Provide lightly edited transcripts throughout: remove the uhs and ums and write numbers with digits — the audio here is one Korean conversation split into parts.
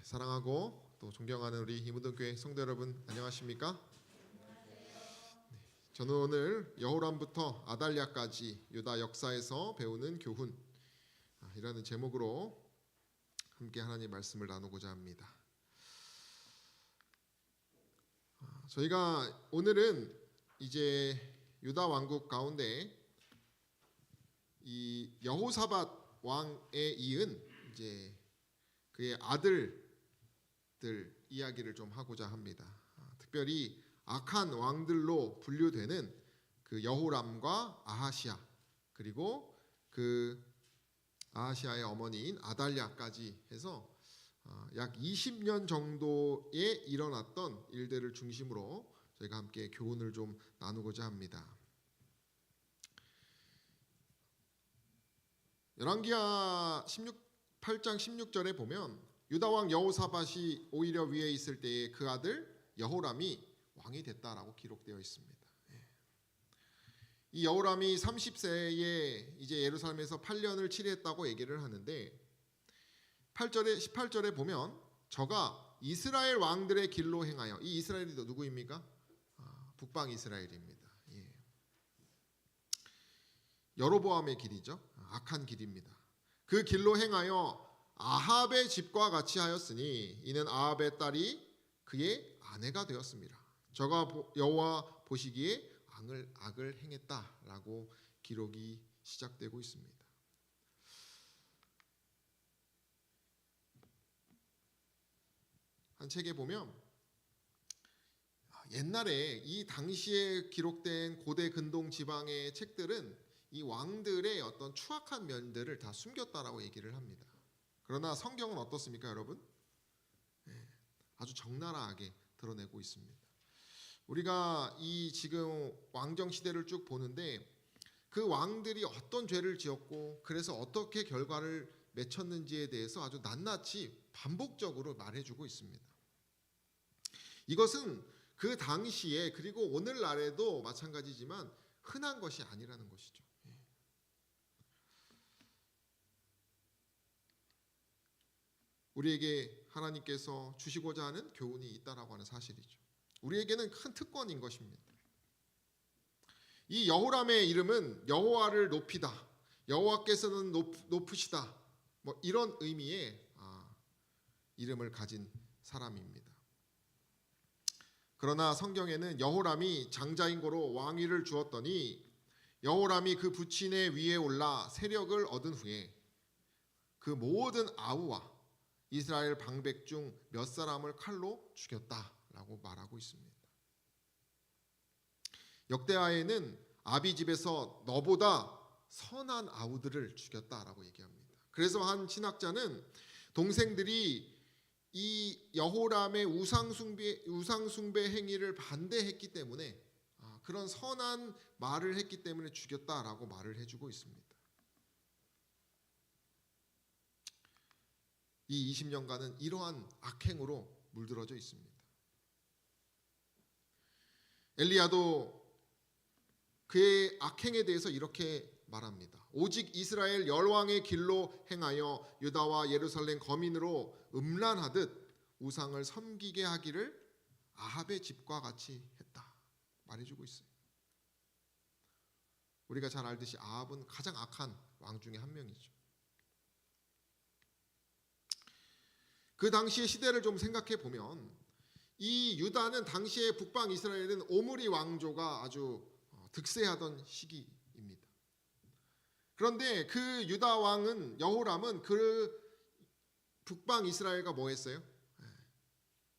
사랑하고 또 존경하는 우리 이무동교회 성도 여러분, 안녕하십니까? 저는 오늘 여호람부터 아달랴까지 유다 역사에서 배우는 교훈 이라는 제목으로 함께 하나님 말씀을 나누고자 합니다. 저희가 오늘은 이제 유다 왕국 가운데 이 여호사밧 왕에 이은 이제 그의 아들들 이야기를 좀 하고자 합니다. 특별히 악한 왕들로 분류되는 그 여호람과 아하시아, 그리고 그 아하시아의 어머니인 아달랴까지 해서 약 20년 정도에 일어났던 일들을 중심으로 저희가 함께 교훈을 좀 나누고자 합니다. 열왕기하 8장 16절에 보면 유다 왕 여호사밧이 오히려 위에 있을 때에 그 아들 여호람이 왕이 됐다라고 기록되어 있습니다. 이 여호람이 30세에 이제 예루살렘에서 8년을 치르했다고 얘기를 하는데 18절에 보면 저가 이스라엘 왕들의 길로 행하여, 이 이스라엘이 누구입니까? 북방 이스라엘입니다. 여로보암의 길이죠. 악한 길입니다. 그 길로 행하여 아합의 집과 같이 하였으니 이는 아합의 딸이 그의 아내가 되었습니다. 저가 여호와 보시기에 악을 행했다라고 기록이 시작되고 있습니다. 한 책에 보면 옛날에 이 당시에 기록된 고대 근동 지방의 책들은 이 왕들의 어떤 추악한 면들을 다 숨겼다라고 얘기를 합니다. 그러나 성경은 어떻습니까, 여러분? 아주 적나라하게 드러내고 있습니다. 우리가 이 지금 왕정 시대를 쭉 보는데 그 왕들이 어떤 죄를 지었고 그래서 어떻게 결과를 맺혔는지에 대해서 아주 낱낱이 반복적으로 말해주고 있습니다. 이것은 그 당시에 그리고 오늘날에도 마찬가지지만 흔한 것이 아니라는 것이죠. 우리에게 하나님께서 주시고자 하는 교훈이 있다라고 하는 사실이죠. 우리에게는 큰 특권인 것입니다. 이 여호람의 이름은 여호와를 높이다, 여호와께서는 높으시다, 뭐 이런 의미의 이름을 가진 사람입니다. 그러나 성경에는 여호람이 장자인 고로 왕위를 주었더니 여호람이 그 부친의 위에 올라 세력을 얻은 후에 그 모든 아우와 이스라엘 방백 중 몇 사람을 칼로 죽였다라고 말하고 있습니다. 역대하에는 아비 집에서 너보다 선한 아우들을 죽였다라고 얘기합니다. 그래서 한 신학자는 동생들이 이 여호람의 우상숭배 행위를 반대했기 때문에 그런 선한 말을 했기 때문에 죽였다라고 말을 해주고 있습니다. 이 20년간은 이러한 악행으로 물들어져 있습니다. 엘리야도 그의 악행에 대해서 이렇게 말합니다. 오직 이스라엘 열왕의 길로 행하여 유다와 예루살렘 거민으로 음란하듯 우상을 섬기게 하기를 아합의 집과 같이 했다 말해주고 있어요. 우리가 잘 알듯이 아합은 가장 악한 왕 중에 한 명이죠. 그 당시의 시대를 좀 생각해 보면 이 유다는 당시의 북방 이스라엘은 오므리 왕조가 아주 득세하던 시기입니다. 그런데 그 유다 왕은 여호람은 그 북방 이스라엘과 뭐 했어요?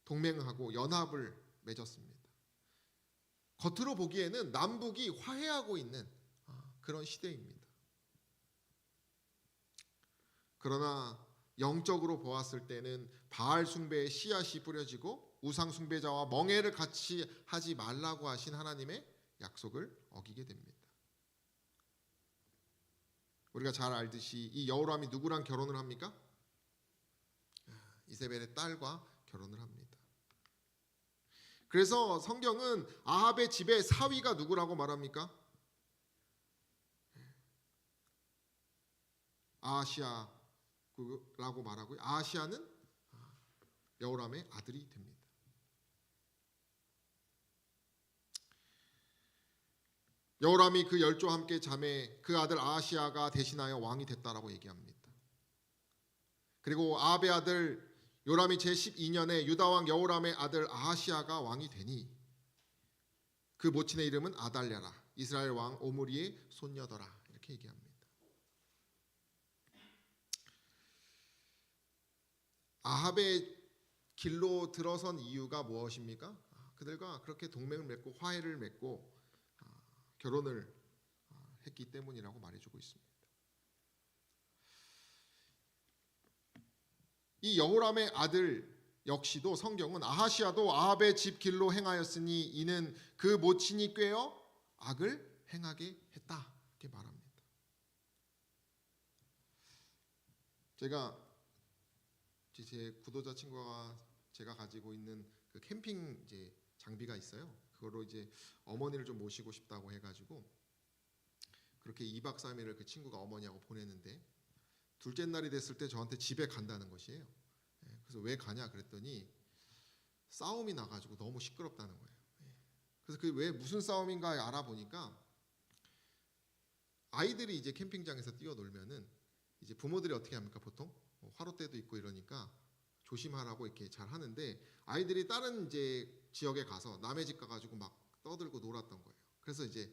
동맹하고 연합을 맺었습니다. 겉으로 보기에는 남북이 화해하고 있는 그런 시대입니다. 그러나 영적으로 보았을 때는 바알 숭배의 씨앗이 뿌려지고 우상 숭배자와 멍해를 같이 하지 말라고 하신 하나님의 약속을 어기게 됩니다. 우리가 잘 알듯이 이 여호람이 누구랑 결혼을 합니까? 이세벨의 딸과 결혼을 합니다. 그래서 성경은 아합의 집의 사위가 누구라고 말합니까? 아하시아라고 말하고요. 아하시아는 여호람의 아들이 됩니다. 여호람이 그 열조와 함께 잠에 그 아들 아하시아가 대신하여 왕이 됐다라고 얘기합니다. 그리고 아합의 아들 요람이 제12년에 유다왕 여호람의 아들 아하시아가 왕이 되니 그 모친의 이름은 아달랴라, 이스라엘 왕 오므리의 손녀더라, 이렇게 얘기합니다. 아합의 길로 들어선 이유가 무엇입니까? 그들과 그렇게 동맹을 맺고 화해를 맺고 결혼을 했기 때문이라고 말해주고 있습니다. 이 여호람의 아들 역시도 성경은 아하시아도 아합의 집 길로 행하였으니 이는 그 모친이 꾀어 악을 행하게 했다, 이렇게 말합니다. 제가 제 구도자 친구가 제가 가지고 있는 그 캠핑 이제 장비가 있어요. 그거로 이제 어머니를 좀 모시고 싶다고 해가지고 그렇게 2박 3일을 그 친구가 어머니하고 보내는데 둘째 날이 됐을 때 저한테 집에 간다는 것이에요. 그래서 왜 가냐 그랬더니 싸움이 나가지고 너무 시끄럽다는 거예요. 그래서 그 왜 무슨 싸움인가 알아보니까 아이들이 이제 캠핑장에서 뛰어놀면은 이제 부모들이 어떻게 합니까? 보통 화롯대도 있고 이러니까 조심하라고 이렇게 잘 하는데 아이들이 다른 이제 지역에 가서 남의 집 가가지고 막 떠들고 놀았던 거예요. 그래서 이제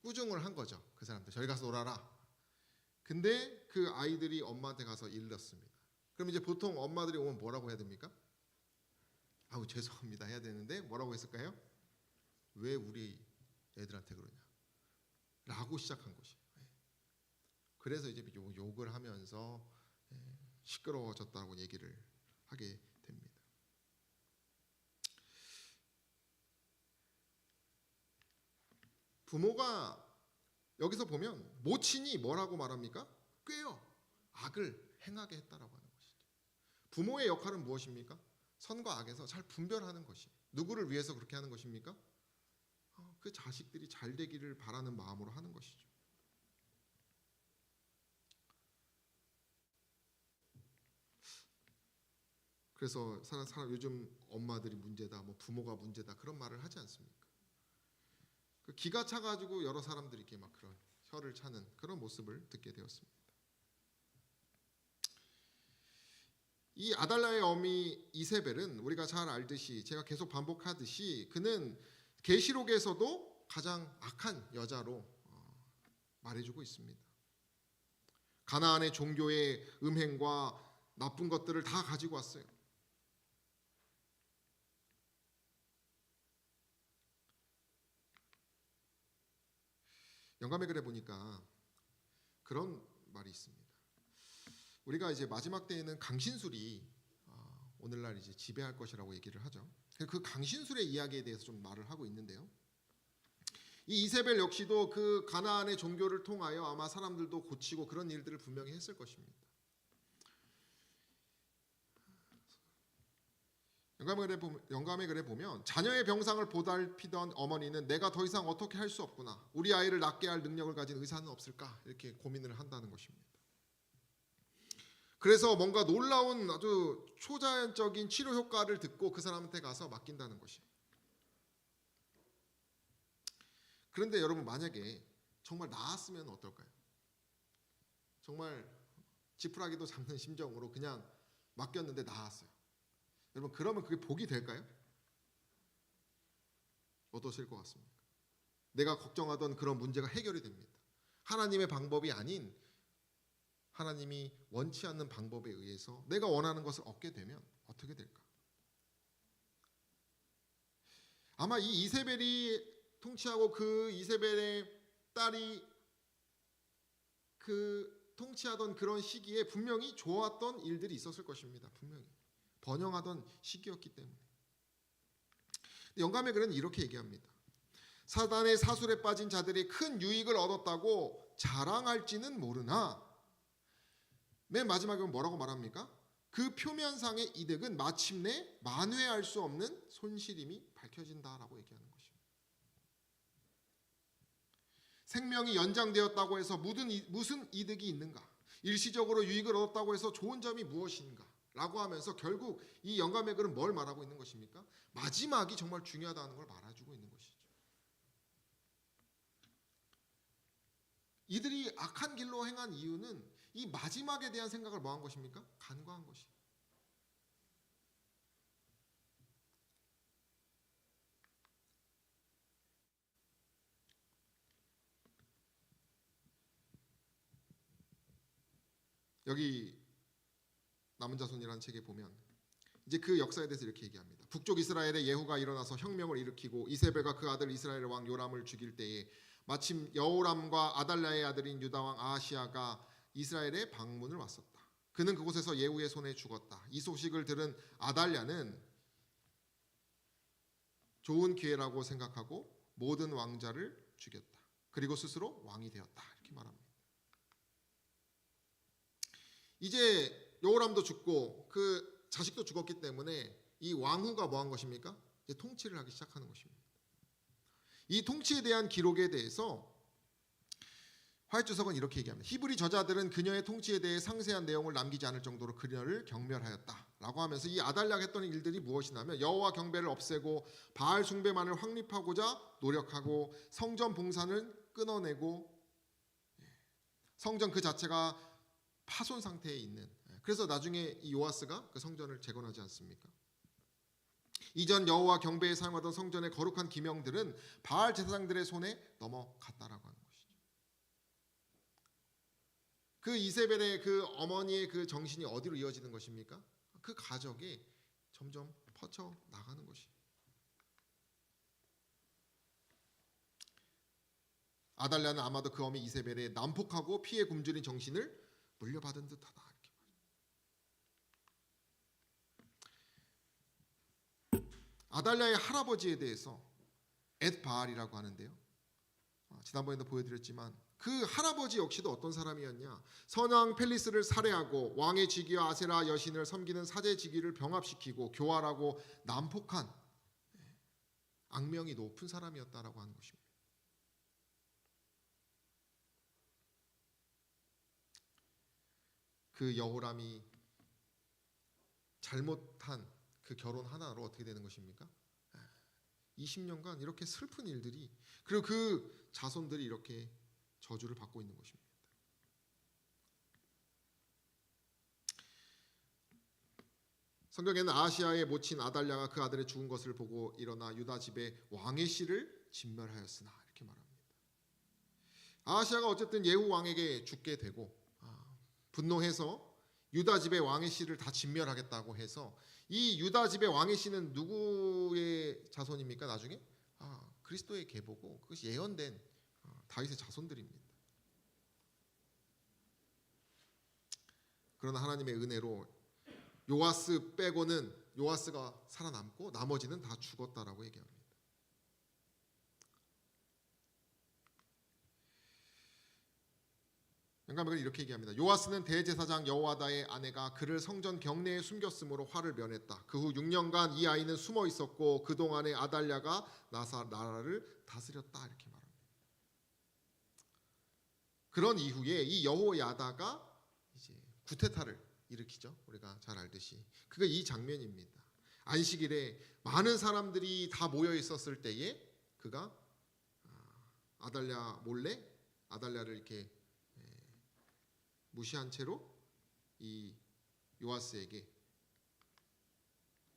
꾸중을 한 거죠. 그 사람들 저리 가서 놀아라. 근데 그 아이들이 엄마한테 가서 일렀습니다. 그럼 이제 보통 엄마들이 오면 뭐라고 해야 됩니까? 아우 죄송합니다 해야 되는데 뭐라고 했을까요? 왜 우리 애들한테 그러냐 라고 시작한 것이에요. 그래서 이제 욕을 하면서 시끄러워졌다고 얘기를 하게 됩니다. 부모가 여기서 보면 모친이 뭐라고 말합니까? 꾀어 악을 행하게 했다라고 하는 것이죠. 부모의 역할은 무엇입니까? 선과 악에서 잘 분별하는 것이. 누구를 위해서 그렇게 하는 것입니까? 그 자식들이 잘 되기를 바라는 마음으로 하는 것이죠. 그래서 사람 요즘 엄마들이 문제다, 뭐 부모가 문제다 그런 말을 하지 않습니까? 그 기가 차가지고 여러 사람들이 이렇게 막 그런 혀를 차는 그런 모습을 듣게 되었습니다. 이 아달랴의 어미 이세벨은 우리가 잘 알듯이 제가 계속 반복하듯이 그는 계시록에서도 가장 악한 여자로 말해주고 있습니다. 가나안의 종교의 음행과 나쁜 것들을 다 가지고 왔어요. 영감의 글에 보니까 그런 말이 있습니다. 우리가 이제 마지막 때에는 강신술이 오늘날 이제 지배할 것이라고 얘기를 하죠. 그 강신술의 이야기에 대해서 좀 말을 하고 있는데요. 이 이세벨 역시도 그 가나안의 종교를 통하여 아마 사람들도 고치고 그런 일들을 분명히 했을 것입니다. 영감의 글에 보면 자녀의 병상을 보살피던 어머니는 내가 더 이상 어떻게 할 수 없구나. 우리 아이를 낫게 할 능력을 가진 의사는 없을까? 이렇게 고민을 한다는 것입니다. 그래서 뭔가 놀라운 아주 초자연적인 치료 효과를 듣고 그 사람한테 가서 맡긴다는 것이에요. 그런데 여러분 만약에 정말 나았으면 어떨까요? 정말 지푸라기도 잡는 심정으로 그냥 맡겼는데 나았어요. 여러분 그러면 그게 복이 될까요? 어떠실 것 같습니까? 내가 걱정하던 그런 문제가 해결이 됩니다. 하나님의 방법이 아닌 하나님이 원치 않는 방법에 의해서 내가 원하는 것을 얻게 되면 어떻게 될까? 아마 이 이세벨이 통치하고 그 이세벨의 딸이 그 통치하던 그런 시기에 분명히 좋았던 일들이 있었을 것입니다. 분명히 번영하던 시기였기 때문에. 영감의 글은 이렇게 얘기합니다. 사단의 사술에 빠진 자들이 큰 유익을 얻었다고 자랑할지는 모르나 맨 마지막에 뭐라고 말합니까? 그 표면상의 이득은 마침내 만회할 수 없는 손실임이 밝혀진다라고 얘기하는 것입니다. 생명이 연장되었다고 해서 무슨 이득이 있는가? 일시적으로 유익을 얻었다고 해서 좋은 점이 무엇인가? 라고 하면서 결국 이 영감의 글은 뭘 말하고 있는 것입니까? 마지막이 정말 중요하다는 걸 말해주고 있는 것이죠. 이들이 악한 길로 행한 이유는 이 마지막에 대한 생각을 뭐한 것입니까? 간과한 것이에요. 여기 남은 자손이라는 책에 보면 이제 그 역사에 대해서 이렇게 얘기합니다. 북쪽 이스라엘의 예후가 일어나서 혁명을 일으키고 이세벨과 그 아들 이스라엘의 왕 요람을 죽일 때에 마침 여호람과 아달랴의 아들인 유다 왕 아하시아가 이스라엘의 방문을 왔었다. 그는 그곳에서 예후의 손에 죽었다. 이 소식을 들은 아달랴는 좋은 기회라고 생각하고 모든 왕자를 죽였다. 그리고 스스로 왕이 되었다. 이렇게 말합니다. 이제 여호람도 죽고 그 자식도 죽었기 때문에 이 왕후가 뭐한 것입니까? 이제 통치를 하기 시작하는 것입니다. 이 통치에 대한 기록에 대해서 화해주석은 이렇게 얘기합니다. 히브리 저자들은 그녀의 통치에 대해 상세한 내용을 남기지 않을 정도로 그녀를 경멸하였다라고 하면서 이 아달랴가 했던 일들이 무엇이냐면 여호와 경배를 없애고 바알 숭배만을 확립하고자 노력하고 성전 봉사는 끊어내고 성전 그 자체가 파손 상태에 있는, 그래서 나중에 이 요아스가 그 성전을 재건하지 않습니까? 이전 여호와 경배에 사용하던 성전의 거룩한 기명들은 바알 제사장들의 손에 넘어갔다라고 하는 것이죠. 그 이세벨의 그 어머니의 그 정신이 어디로 이어지는 것입니까? 그 가족에 점점 퍼져 나가는 것이에요. 아달랴는 아마도 그 어미 이세벨의 난폭하고 피해 굶주린 정신을 물려받은 듯하다. 아달랴의 할아버지에 대해서 엣바알이라고 하는데요. 지난번에도 보여드렸지만 그 할아버지 역시도 어떤 사람이었냐? 선왕 펠리스를 살해하고 왕의 직위와 아세라 여신을 섬기는 사제 직위를 병합시키고 교활하고 난폭한 악명이 높은 사람이었다라고 하는 것입니다. 그 여호람이 잘못한 그 결혼 하나로 어떻게 되는 것입니까? 20년간 이렇게 슬픈 일들이, 그리고 그 자손들이 이렇게 저주를 받고 있는 것입니다. 성경에는 아하시아의 모친 아달랴가 그 아들의 죽은 것을 보고 일어나 유다 집의 왕의 씨를 진멸하였으나 이렇게 말합니다. 아하시아가 어쨌든 예후 왕에게 죽게 되고 분노해서 유다 집의 왕의 씨를 다 진멸하겠다고 해서 이 유다 집의 왕의 씨는 누구의 자손입니까? 나중에 그리스도의 계보고 그것이 예언된 다윗의 자손들입니다. 그러나 하나님의 은혜로 요아스 빼고는 요아스가 살아남고 나머지는 다 죽었다라고 얘기합니다. 영감은 이렇게 얘기합니다. 요아스는 대제사장 여호와다의 아내가 그를 성전 경내에 숨겼으므로 화를 면했다. 그 후 6년간 이 아이는 숨어 있었고 그 동안에 아달랴가 나라를 다스렸다 이렇게 말합니다. 그런 이후에 이 여호야다가 이제 구테타를 일으키죠. 우리가 잘 알듯이 그게 이 장면입니다. 안식일에 많은 사람들이 다 모여 있었을 때에 그가 아달랴 몰래 아달랴를 이렇게 무시한 채로 이 요아스에게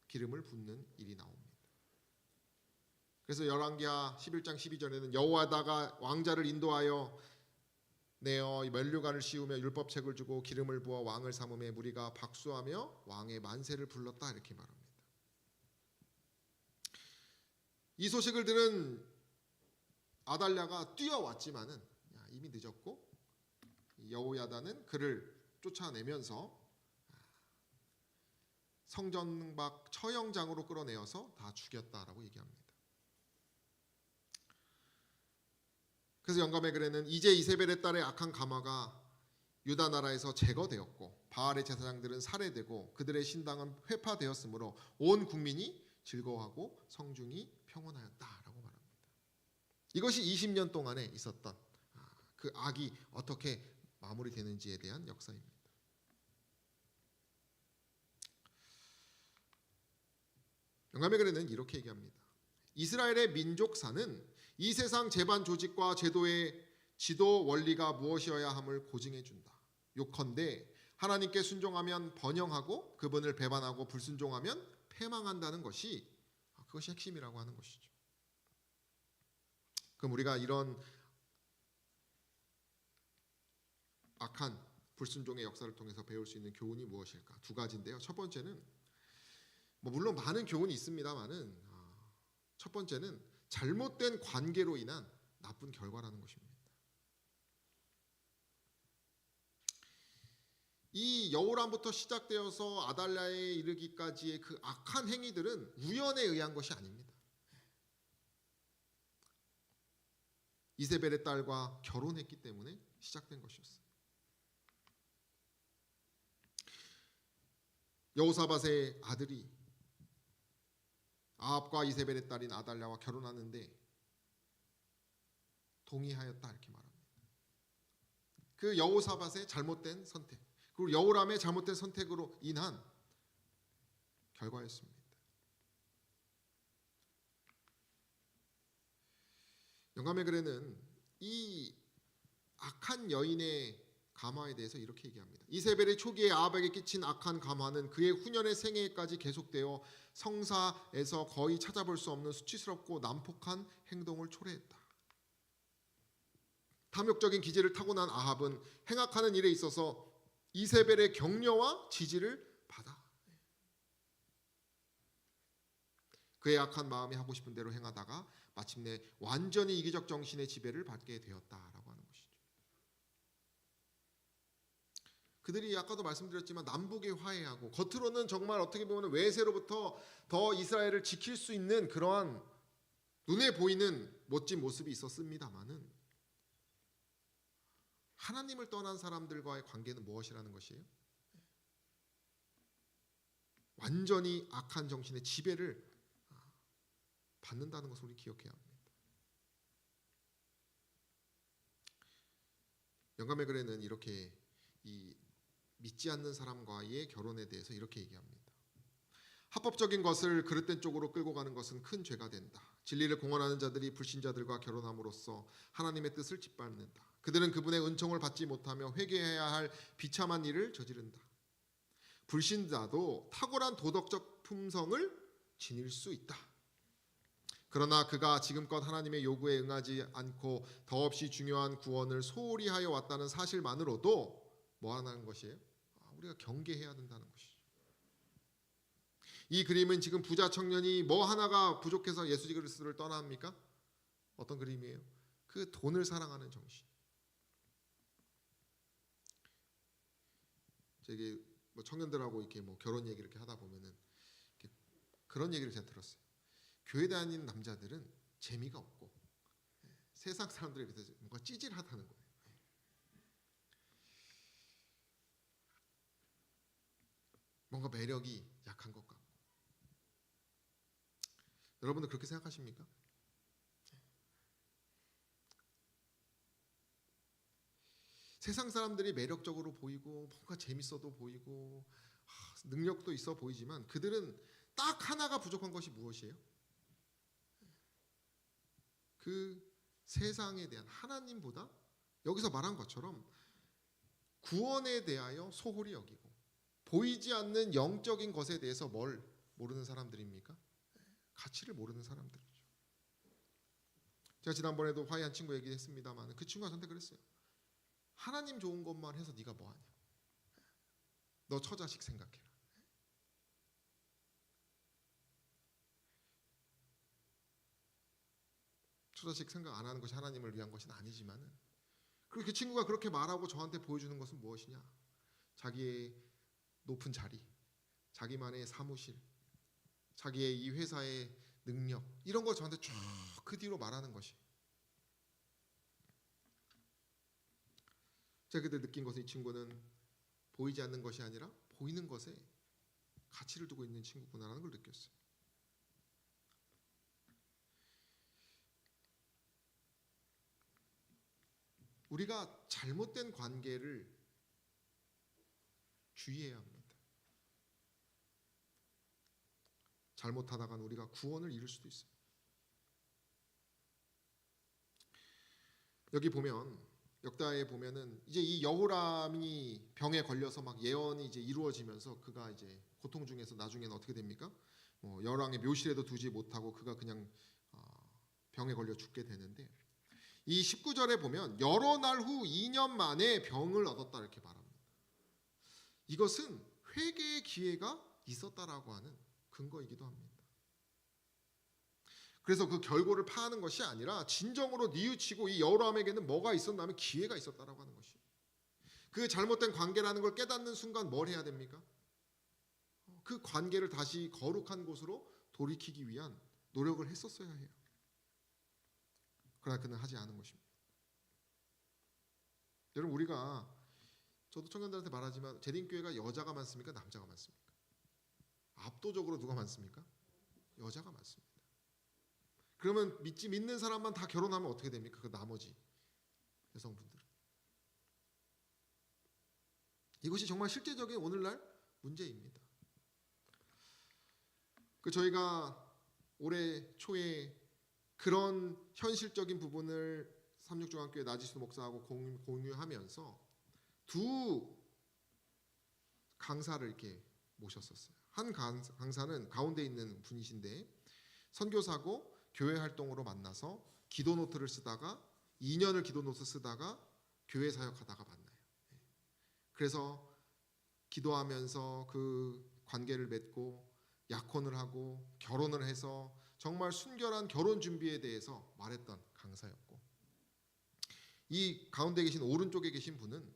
기름을 붓는 일이 나옵니다. 그래서 열왕기하 11장 12절에는 여호와다가 왕자를 인도하여 내어 면류관을 씌우며 율법책을 주고 기름을 부어 왕을 삼음에 무리가 박수하며 왕의 만세를 불렀다 이렇게 말합니다. 이 소식을 들은 아달랴가 뛰어왔지만은 이미 늦었고 여호야다는 그를 쫓아내면서 성전 밖 처형장으로 끌어내어서 다 죽였다라고 얘기합니다. 그래서 영감의 글에는 이제 이세벨의 딸의 악한 가마가 유다 나라에서 제거되었고 바알의 제사장들은 살해되고 그들의 신당은 회파되었으므로 온 국민이 즐거워하고 성중이 평온하였다라고 말합니다. 이것이 20년 동안에 있었던 그 악이 어떻게 마무리되는지에 대한 역사입니다. 영감의 글에는 이렇게 얘기합니다. 이스라엘의 민족사는 이 세상 재반 조직과 제도의 지도 원리가 무엇이어야 함을 고증해 준다. 요컨대 하나님께 순종하면 번영하고 그분을 배반하고 불순종하면 패망한다는 것이 그것이 핵심이라고 하는 것이죠. 그럼 우리가 이런 악한 불순종의 역사를 통해서 배울 수 있는 교훈이 무엇일까? 두 가지인데요. 첫 번째는 물론 많은 교훈이 있습니다만은 첫 번째는 잘못된 관계로 인한 나쁜 결과라는 것입니다. 이 여호람부터 시작되어서 아달랴에 이르기까지의 그 악한 행위들은 우연에 의한 것이 아닙니다. 이세벨의 딸과 결혼했기 때문에 시작된 것이었어요. 여호사밧의 아들이 아합과 이세벨의 딸인 아달랴와 결혼하는데 동의하였다 이렇게 말합니다. 그 여호사밧의 잘못된 선택, 그리고 여호람의 잘못된 선택으로 인한 결과였습니다. 영감의 글에는 이 악한 여인의 감화에 대해서 이렇게 얘기합니다. 이세벨이 초기에 아합에게 끼친 악한 감화는 그의 후년의 생애까지 계속되어 성사에서 거의 찾아볼 수 없는 수치스럽고 난폭한 행동을 초래했다. 탐욕적인 기질을 타고난 아합은 행악하는 일에 있어서 이세벨의 격려와 지지를 받아 그의 악한 마음이 하고 싶은 대로 행하다가 마침내 완전히 이기적 정신의 지배를 받게 되었다라고 하는 것이죠. 그들이 아까도 말씀드렸지만 남북이 화해하고 겉으로는 정말 어떻게 보면 외세로부터 더 이스라엘을 지킬 수 있는 그러한 눈에 보이는 멋진 모습이 있었습니다마는 하나님을 떠난 사람들과의 관계는 무엇이라는 것이에요? 완전히 악한 정신의 지배를 받는다는 것을 우리 기억해야 합니다. 영감의 글에는 이렇게 이 믿지 않는 사람과의 결혼에 대해서 이렇게 얘기합니다. 합법적인 것을 그릇된 쪽으로 끌고 가는 것은 큰 죄가 된다. 진리를 공언하는 자들이 불신자들과 결혼함으로써 하나님의 뜻을 짓밟는다. 그들은 그분의 은총을 받지 못하며 회개해야 할 비참한 일을 저지른다. 불신자도 탁월한 도덕적 품성을 지닐 수 있다. 그러나 그가 지금껏 하나님의 요구에 응하지 않고 더없이 중요한 구원을 소홀히 하여 왔다는 사실만으로도 뭐 하는 것이에요? 우리가 경계해야 된다는 것이죠. 이 그림은 지금 부자 청년이 뭐 하나가 부족해서 예수 그리스도를 떠납니까? 어떤 그림이에요? 그 돈을 사랑하는 정신. 저기 청년들하고 이렇게 결혼 얘기 이렇게 하다 보면은 이렇게 그런 얘기를 제가 들었어요. 교회 다니는 남자들은 재미가 없고 세상 사람들에 비해서 뭔가 찌질하다는 거예요. 뭔가 매력이 약한 것 같고. 여러분들 그렇게 생각하십니까? 세상 사람들이 매력적으로 보이고 뭔가 재밌어도 보이고 능력도 있어 보이지만 그들은 딱 하나가 부족한 것이 무엇이에요? 그 세상에 대한 하나님보다 여기서 말한 것처럼 구원에 대하여 소홀히 여기고 보이지 않는 영적인 것에 대해서 뭘 모르는 사람들입니까? 가치를 모르는 사람들이죠. 제가 지난번에도 화해한 친구 얘기했습니다만 그 친구가 저한테 그랬어요. 하나님 좋은 것만 해서 네가 뭐하냐? 너 처자식 생각해라. 처자식 생각 안 하는 것이 하나님을 위한 것은 아니지만은 그리고 그 친구가 그렇게 말하고 저한테 보여주는 것은 무엇이냐? 자기의 높은 자리, 자기만의 사무실, 자기의 이 회사의 능력 이런 걸 저한테 쭉 그 뒤로 말하는 것이 제가 그때 느낀 것은 이 친구는 보이지 않는 것이 아니라 보이는 것에 가치를 두고 있는 친구구나라는 걸 느꼈어요. 우리가 잘못된 관계를 주의해야 합니다. 잘못하다간 우리가 구원을 잃을 수도 있어요. 여기 보면 역다에 보면은 이제 이 여호람이 병에 걸려서 막 예언이 이제 이루어지면서 그가 이제 고통 중에서 나중에는 어떻게 됩니까? 여왕의 묘실에도 두지 못하고 그가 그냥 병에 걸려 죽게 되는데, 이 19절에 보면 여러 날 후 2년 만에 병을 얻었다 이렇게 말합니다. 이것은 회개의 기회가 있었다라고 하는 근거이기도 합니다. 그래서 그 결과를 파하는 것이 아니라 진정으로 뉘우치고 이 여호람에게는 뭐가 있었냐면 기회가 있었다라고 하는 것이에요. 그 잘못된 관계라는 걸 깨닫는 순간 뭘 해야 됩니까? 그 관계를 다시 거룩한 곳으로 돌이키기 위한 노력을 했었어야 해요. 그러나 그는 하지 않은 것입니다. 여러분, 우리가 저도 청년들한테 말하지만 재림교회가 여자가 많습니까? 남자가 많습니까? 압도적으로 누가 많습니까? 여자가 많습니다. 그러면 믿는 사람만 다 결혼하면 어떻게 됩니까? 그 나머지 여성분들은. 이것이 정말 실제적인 오늘날 문제입니다. 저희가 올해 초에 그런 현실적인 부분을 삼육중앙교회 나지수 목사하고 공유하면서 두 강사를 이렇게 모셨었어요. 한 강사는 가운데 있는 분이신데 선교사고 교회 활동으로 만나서 기도 노트를 쓰다가 2년을 기도 노트 쓰다가 교회 사역하다가 만나요. 그래서 기도하면서 그 관계를 맺고 약혼을 하고 결혼을 해서 정말 순결한 결혼 준비에 대해서 말했던 강사였고, 이 가운데 계신 오른쪽에 계신 분은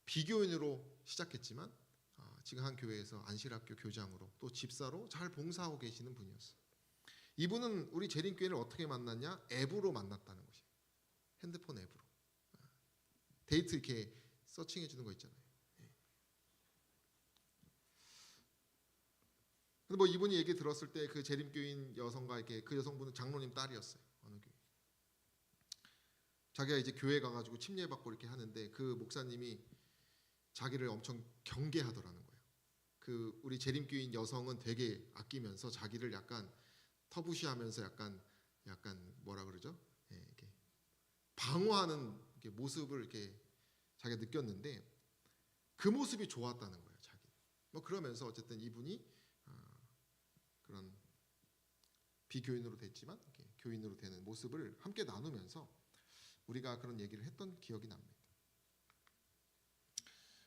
비교인으로 시작했지만 지금 한 교회에서 안실학교 교장으로 또 집사로 잘 봉사하고 계시는 분이었어요. 이분은 우리 재림교회를 어떻게 만났냐? 앱으로 만났다는 것이에요. 핸드폰 앱으로. 데이트 이렇게 서칭해 주는 거 있잖아요. 근데 이분이 얘기 들었을 때 그 재림교인 여성과 이렇게 그 여성분은 장로님 딸이었어요. 어느 교회. 자기가 이제 교회 가가지고 침례받고 이렇게 하는데 그 목사님이 자기를 엄청 경계하더라는 거예요. 그 우리 재림교인 여성은 되게 아끼면서 자기를 약간 터부시하면서 약간 뭐라 그러죠? 이렇게 방어하는 이렇게 모습을 이렇게 자기가 느꼈는데 그 모습이 좋았다는 거예요. 자기. 그러면서 어쨌든 이분이 그런 비교인으로 됐지만 이렇게 교인으로 되는 모습을 함께 나누면서 우리가 그런 얘기를 했던 기억이 납니다.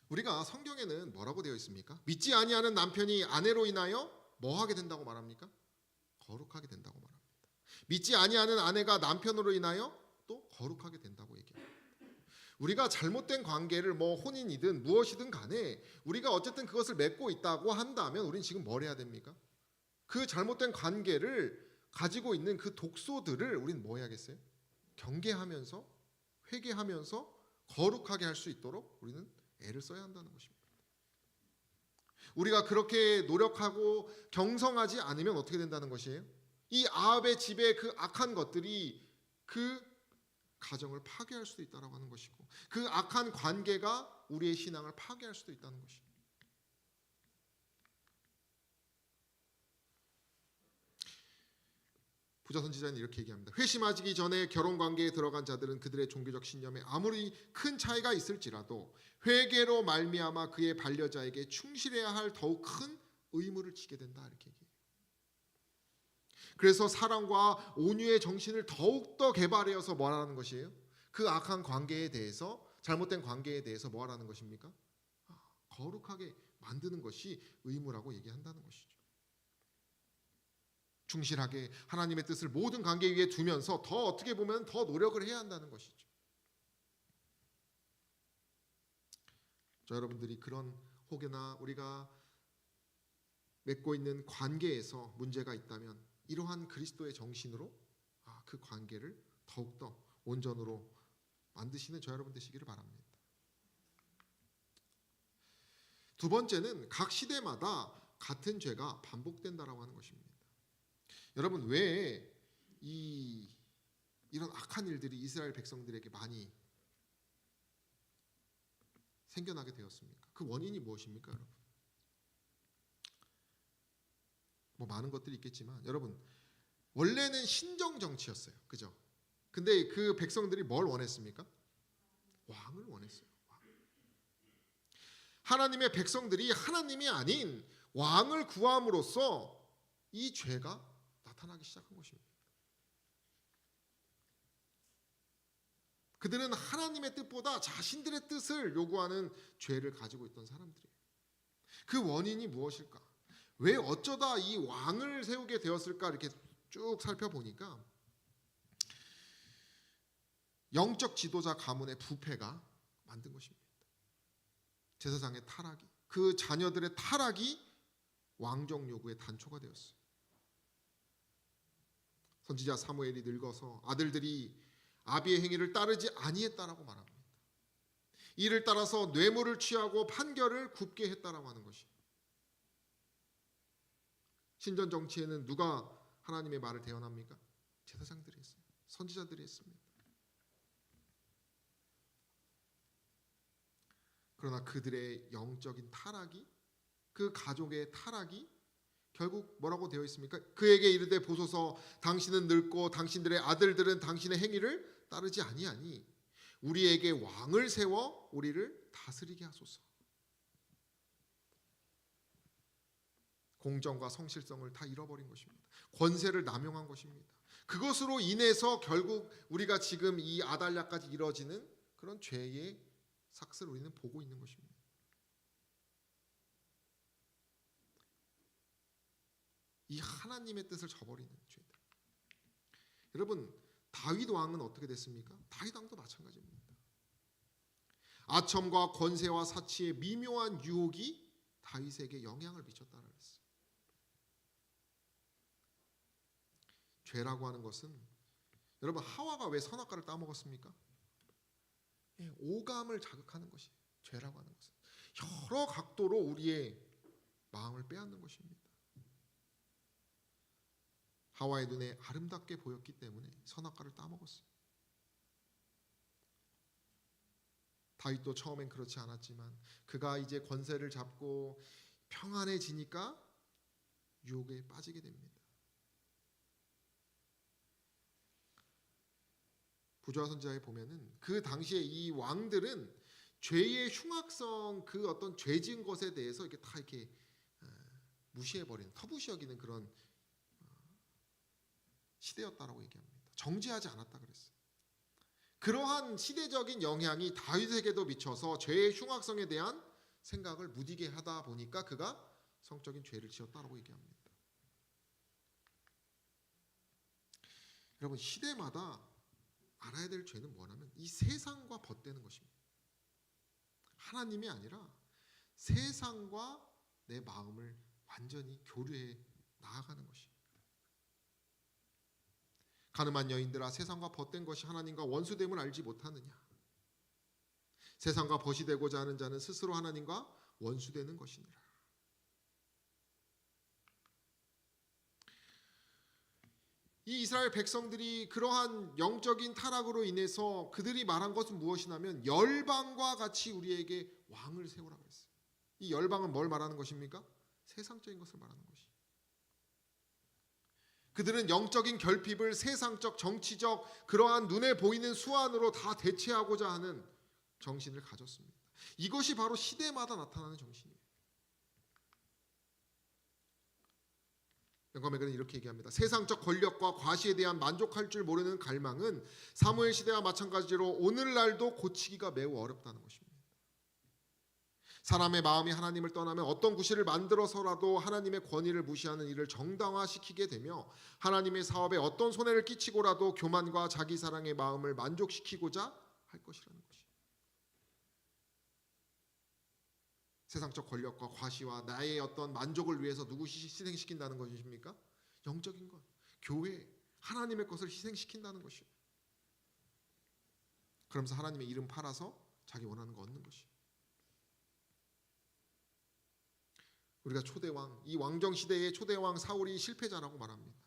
우리가 성경에는 뭐라고 되어 있습니까? 믿지 아니하는 남편이 아내로 인하여 뭐 하게 된다고 말합니까? 거룩하게 된다고 말합니다. 믿지 아니하는 아내가 남편으로 인하여 또 거룩하게 된다고 얘기합니다. 우리가 잘못된 관계를 혼인이든 무엇이든 간에 우리가 어쨌든 그것을 맺고 있다고 한다면 우리는 지금 뭘 해야 됩니까? 그 잘못된 관계를 가지고 있는 그 독소들을 우리는 뭐 해야겠어요? 경계하면서 회개하면서 거룩하게 할 수 있도록 우리는 애를 써야 한다는 것입니다. 우리가 그렇게 노력하고 경성하지 않으면 어떻게 된다는 것이에요? 이 아합의 집의 그 악한 것들이 그 가정을 파괴할 수도 있다고 하는 것이고, 그 악한 관계가 우리의 신앙을 파괴할 수도 있다는 것입니다. 부자 선지자는 이렇게 얘기합니다. 회심하기 전에 결혼관계에 들어간 자들은 그들의 종교적 신념에 아무리 큰 차이가 있을지라도 회개로 말미암아 그의 반려자에게 충실해야 할 더욱 큰 의무를 지게 된다 이렇게 얘기해요. 그래서 사랑과 온유의 정신을 더욱더 개발해서 뭐 하라는 것이에요? 그 악한 관계에 대해서, 잘못된 관계에 대해서 뭐 하라는 것입니까? 거룩하게 만드는 것이 의무라고 얘기한다는 것이죠. 충실하게 하나님의 뜻을 모든 관계 위에 두면서 더 어떻게 보면 더 노력을 해야 한다는 것이죠. 여러분들이 그런 혹여나 우리가 맺고 있는 관계에서 문제가 있다면 이러한 그리스도의 정신으로 그 관계를 더욱더 온전으로 만드시는 저 여러분 되시기를 바랍니다. 두 번째는 각 시대마다 같은 죄가 반복된다라고 하는 것입니다. 여러분, 왜 이런 악한 일들이 이스라엘 백성들에게 많이 생겨나게 되었습니까? 그 원인이 무엇입니까, 여러분? 뭐 많은 것들이 있겠지만 여러분 원래는 신정 정치였어요. 그죠? 근데 그 백성들이 뭘 원했습니까? 왕을 원했어요. 왕. 하나님의 백성들이 하나님이 아닌 왕을 구함으로써 이 죄가 나타나기 시작한 것입니다. 그들은 하나님의 뜻보다 자신들의 뜻을 요구하는 죄를 가지고 있던 사람들이에요. 그 원인이 무엇일까? 왜 어쩌다 이 왕을 세우게 되었을까? 이렇게 쭉 살펴보니까 영적 지도자 가문의 부패가 만든 것입니다. 제사장의 타락이, 그 자녀들의 타락이 왕정 요구의 단초가 되었어요. 선지자 사무엘이 늙어서 아들들이 아비의 행위를 따르지 아니했다라고 말합니다. 이를 따라서 뇌물을 취하고 판결을 굽게 했다라고 하는 것이. 신전 정치에는 누가 하나님의 말을 대언합니까? 제사장들이 했어요. 선지자들이 했습니다. 그러나 그들의 영적인 타락이, 그 가족의 타락이 결국 뭐라고 되어 있습니까? 그에게 이르되 보소서, 당신은 늙고 당신들의 아들들은 당신의 행위를 따르지 아니하니 우리에게 왕을 세워 우리를 다스리게 하소서. 공정과 성실성을 다 잃어버린 것입니다. 권세를 남용한 것입니다. 그것으로 인해서 결국 우리가 지금 이 아달랴까지 이뤄지는 그런 죄의 삭스를 우리는 보고 있는 것입니다. 이 하나님의 뜻을 저버리는 죄들. 여러분, 다윗 왕은 어떻게 됐습니까? 다윗 왕도 마찬가지입니다. 아첨과 권세와 사치의 미묘한 유혹이 다윗에게 영향을 미쳤다고 했어요. 죄라고 하는 것은, 여러분, 하와가 왜 선악과를 따먹었습니까? 오감을 자극하는 것이 죄라고 하는 것은 여러 각도로 우리의 마음을 빼앗는 것입니다. 하와의 눈에 아름답게 보였기 때문에 선악과를 따먹었어요. 다윗도 처음엔 그렇지 않았지만 그가 이제 권세를 잡고 평안해지니까 유혹에 빠지게 됩니다. 부조와 선지자에 보면은 그 당시에 이 왕들은 죄의 흉악성, 그 어떤 죄 지은 것에 대해서 이렇게 다 이렇게 무시해버리는, 터부시 여기는 그런 시대였다라고 얘기합니다. 정죄하지 않았다 그랬어요. 그러한 시대적인 영향이 다윗에게도 미쳐서 죄의 흉악성에 대한 생각을 무디게 하다 보니까 그가 성적인 죄를 지었다라고 얘기합니다. 여러분, 시대마다 알아야 될 죄는 뭐냐면 이 세상과 벗대는 것입니다. 하나님이 아니라 세상과 내 마음을 완전히 교류해 나아가는 것입니다. 가늠한 여인들아, 세상과 벗된 것이 하나님과 원수됨을 알지 못하느냐? 세상과 벗이 되고자 하는 자는 스스로 하나님과 원수되는 것이니라. 이 이스라엘 백성들이 그러한 영적인 타락으로 인해서 그들이 말한 것은 무엇이냐면 열방과 같이 우리에게 왕을 세우라고 했어요. 이 열방은 뭘 말하는 것입니까? 세상적인 것을 말하는 것이. 그들은 영적인 결핍을 세상적, 정치적, 그러한 눈에 보이는 수완으로 다 대체하고자 하는 정신을 가졌습니다. 이것이 바로 시대마다 나타나는 정신이에요. 영감에게는 이렇게 얘기합니다. 세상적 권력과 과시에 대한 만족할 줄 모르는 갈망은 사무엘 시대와 마찬가지로 오늘날도 고치기가 매우 어렵다는 것입니다. 사람의 마음이 하나님을 떠나면 어떤 구실을 만들어서라도 하나님의 권위를 무시하는 일을 정당화시키게 되며 하나님의 사업에 어떤 손해를 끼치고라도 교만과 자기 사랑의 마음을 만족시키고자 할 것이라는 것이. 세상적 권력과 과시와 나의 어떤 만족을 위해서 누구 희생시킨다는 것이십니까? 영적인 것, 교회, 하나님의 것을 희생시킨다는 것이요. 그러면서 하나님의 이름 팔아서 자기 원하는 거 얻는 것이. 우리가 초대왕, 이 왕정 시대의 초대왕 사울이 실패자라고 말합니다.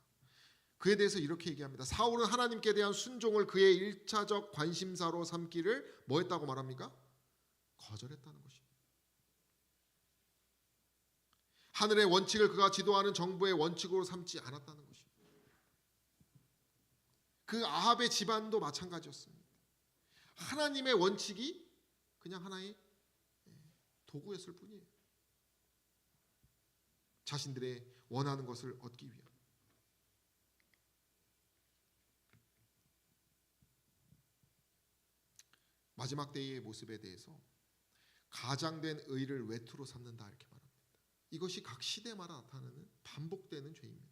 그에 대해서 이렇게 얘기합니다. 사울은 하나님께 대한 순종을 그의 1차적 관심사로 삼기를 뭐 했다고 말합니까? 거절했다는 것입니다. 하늘의 원칙을 그가 지도하는 정부의 원칙으로 삼지 않았다는 것입니다. 그 아합의 집안도 마찬가지였습니다. 하나님의 원칙이 그냥 하나의 도구였을 뿐이에요. 자신들의 원하는 것을 얻기 위한. 마지막 때의 모습에 대해서 가장된 의를 외투로 삼는다 이렇게 말합니다. 이것이 각 시대마다 나타나는 반복되는 죄입니다.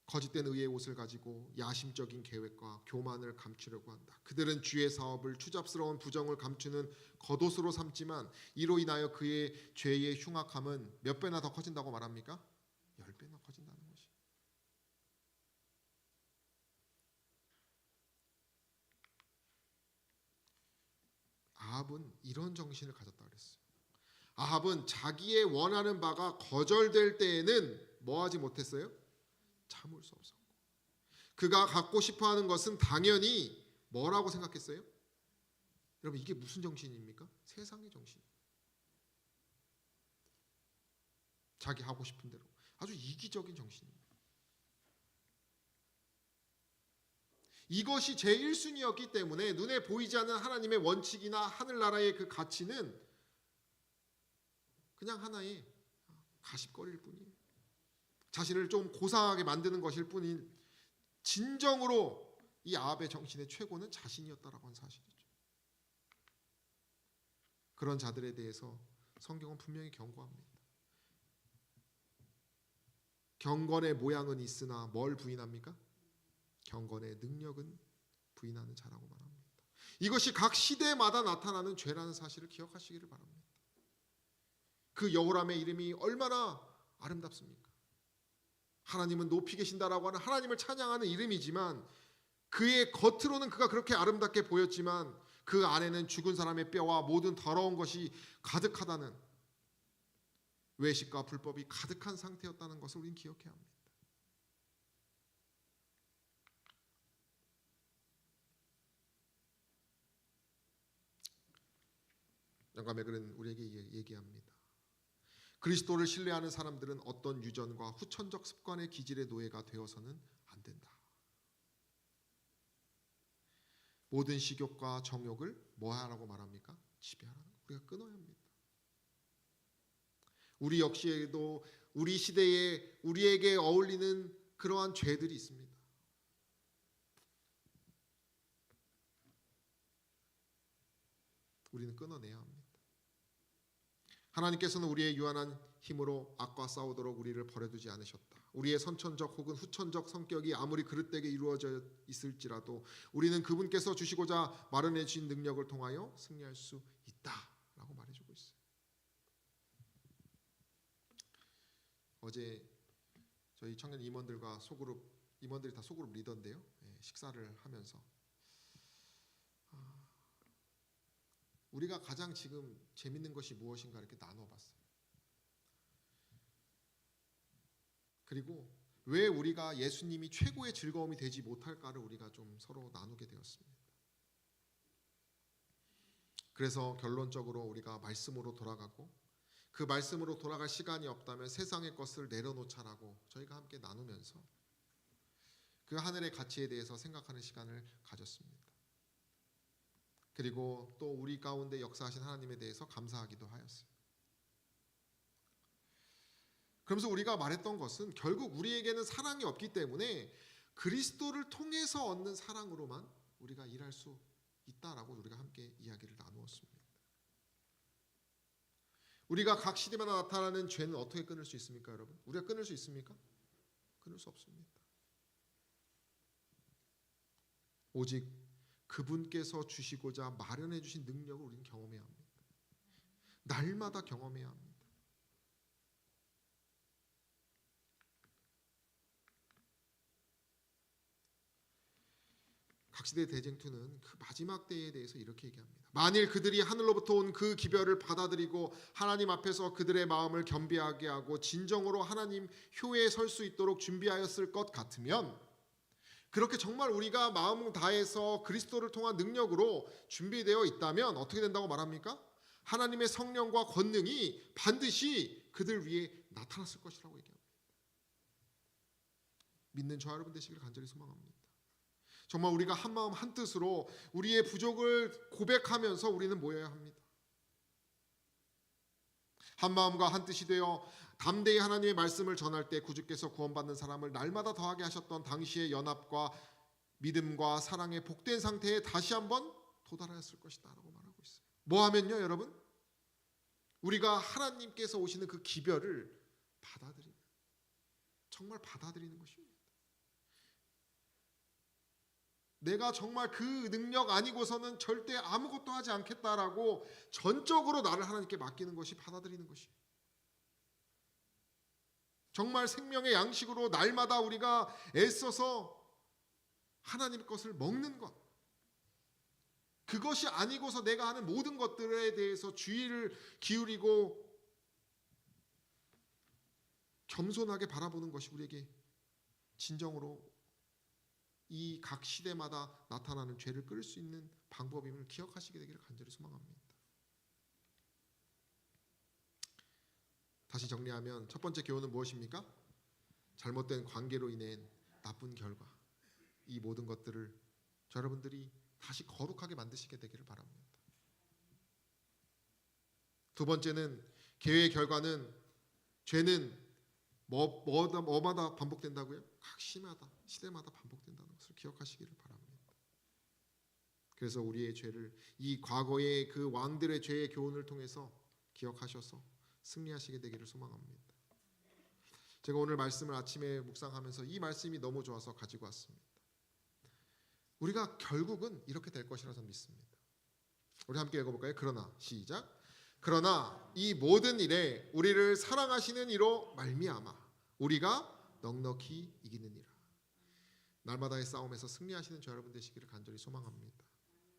거짓된 의의 옷을 가지고 야심적인 계획과 교만을 감추려고 한다. 그들은 주의 사업을 추잡스러운 부정을 감추는 겉옷으로 삼지만 이로 인하여 그의 죄의 흉악함은 몇 배나 더 커진다고 말합니까? 10배나 커진다는 것이. 아합은 이런 정신을 가졌다 그랬어요. 아합은 자기의 원하는 바가 거절될 때에는 뭐 하지 못했어요? 참을 수 없었고, 그가 갖고 싶어하는 것은 당연히 뭐라고 생각했어요? 여러분, 이게 무슨 정신입니까? 세상의 정신. 자기 하고 싶은 대로 아주 이기적인 정신입니다. 이것이 제 1순위였기 때문에 눈에 보이지 않는 하나님의 원칙이나 하늘나라의 그 가치는 그냥 하나의 가십거리일 뿐이에요. 자신을 좀 고상하게 만드는 것일 뿐인, 진정으로 이 아합의 정신의 최고는 자신이었다라고 하는 사실이죠. 그런 자들에 대해서 성경은 분명히 경고합니다. 경건의 모양은 있으나 뭘 부인합니까? 경건의 능력은 부인하는 자라고 말합니다. 이것이 각 시대마다 나타나는 죄라는 사실을 기억하시기를 바랍니다. 그 여호람의 이름이 얼마나 아름답습니까? 하나님은 높이 계신다라고 하는 하나님을 찬양하는 이름이지만, 그의 겉으로는 그가 그렇게 아름답게 보였지만 그 안에는 죽은 사람의 뼈와 모든 더러운 것이 가득하다는, 외식과 불법이 가득한 상태였다는 것을 우리는 기억해야 합니다. 영감의글은 우리에게 얘기합니다. 그리스도를 신뢰하는 사람들은 어떤 유전과 후천적 습관의 기질의 노예가 되어서는 안 된다. 모든 식욕과 정욕을 뭐 하라고 말합니까? 지배하라는 거. 우리가 끊어야 합니다. 우리 역시에도 우리 시대에 우리에게 어울리는 그러한 죄들이 있습니다. 우리는 끊어내야 합니다. 하나님께서는 우리의 유한한 힘으로 악과 싸우도록 우리를 버려두지 않으셨다. 우리의 선천적 혹은 후천적 성격이 아무리 그릇되게 이루어져 있을지라도 우리는 그분께서 주시고자 마련해 주신 능력을 통하여 승리할 수 있다라고 말해주고 있어요. 어제 저희 청년 임원들과 임원들이 다 소그룹 리더인데요. 식사를 하면서 우리가 가장 지금 재밌는 것이 무엇인가 이렇게 나눠봤어요. 그리고 왜 우리가 예수님이 최고의 즐거움이 되지 못할까를 우리가 좀 서로 나누게 되었습니다. 그래서 결론적으로 우리가 말씀으로 돌아가고, 그 말씀으로 돌아갈 시간이 없다면 세상의 것을 내려놓자라고 저희가 함께 나누면서 그 하늘의 가치에 대해서 생각하는 시간을 가졌습니다. 그리고 또 우리 가운데 역사하신 하나님에 대해서 감사하기도 하였어요. 그러면서 우리가 말했던 것은 결국 우리에게는 사랑이 없기 때문에 그리스도를 통해서 얻는 사랑으로만 우리가 일할 수 있다라고 우리가 함께 이야기를 나누었습니다. 우리가 각 시대마다 나타나는 죄는 어떻게 끊을 수 있습니까, 여러분? 우리가 끊을 수 있습니까? 끊을 수 없습니다. 오직 그분께서 주시고자 마련해 주신 능력을 우리는 경험해야 합니다. 날마다 경험해야 합니다. 각시대 대쟁투는 그 마지막 때에 대해서 이렇게 얘기합니다. 만일 그들이 하늘로부터 온 그 기별을 받아들이고 하나님 앞에서 그들의 마음을 겸비하게 하고 진정으로 하나님 효에 설 수 있도록 준비하였을 것 같으면 그렇게 정말 우리가 마음 다해서 그리스도를 통한 능력으로 준비되어 있다면 어떻게 된다고 말합니까? 하나님의 성령과 권능이 반드시 그들 위에 나타났을 것이라고 얘기합니다. 믿는 저 여러분 되시길 간절히 소망합니다. 정말 우리가 한 마음 한 뜻으로 우리의 부족을 고백하면서 우리는 모여야 합니다. 한 마음과 한 뜻이 되어 담대히 하나님의 말씀을 전할 때 구주께서 구원받는 사람을 날마다 더하게 하셨던 당시의 연합과 믿음과 사랑의 복된 상태에 다시 한번 도달하였을 것이다 라고 말하고 있어요. 뭐 하면요 여러분? 우리가 하나님께서 오시는 그 기별을 받아들이는, 정말 받아들이는 것입니다. 내가 정말 그 능력 아니고서는 절대 아무것도 하지 않겠다라고 전적으로 나를 하나님께 맡기는 것이 받아들이는 것이에요. 정말 생명의 양식으로 날마다 우리가 애써서 하나님의 것을 먹는 것, 그것이 아니고서 내가 하는 모든 것들에 대해서 주의를 기울이고 겸손하게 바라보는 것이 우리에게 진정으로 이 각 시대마다 나타나는 죄를 끊을 수 있는 방법임을 기억하시게 되기를 간절히 소망합니다. 다시 정리하면 첫 번째 교훈은 무엇입니까? 잘못된 관계로 인한 나쁜 결과, 이 모든 것들을 여러분들이 다시 거룩하게 만드시게 되기를 바랍니다. 두 번째는 계획의 결과는, 죄는 뭐마다 반복된다고요? 각 시대마다 반복된다는 것을 기억하시기를 바랍니다. 그래서 우리의 죄를 이 과거의 그 왕들의 죄의 교훈을 통해서 기억하셔서 승리하시게 되기를 소망합니다. 제가 오늘 말씀을 아침에 묵상하면서 이 말씀이 너무 좋아서 가지고 왔습니다. 우리가 결국은 이렇게 될 것이라서 믿습니다. 우리 함께 읽어볼까요? 그러나, 시작. 그러나 이 모든 일에 우리를 사랑하시는 이로 말미암아 우리가 넉넉히 이기느니라. 날마다의 싸움에서 승리하시는 저 여러분 되시기를 간절히 소망합니다.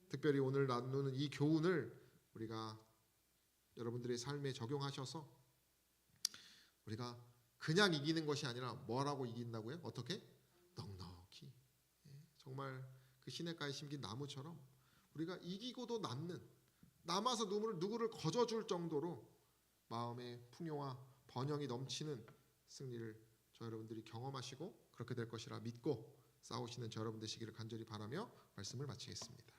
특별히 오늘 나누는 이 교훈을 우리가 여러분들의 삶에 적용하셔서 우리가 그냥 이기는 것이 아니라 뭐라고 이긴다고요? 어떻게? 넉넉히. 정말 그 시냇가에 심긴 나무처럼 우리가 이기고도 남는, 남아서 누구를 거저줄 정도로 마음의 풍요와 번영이 넘치는 승리를 저 여러분들이 경험하시고 그렇게 될 것이라 믿고 싸우시는 저 여러분 되시기를 간절히 바라며 말씀을 마치겠습니다.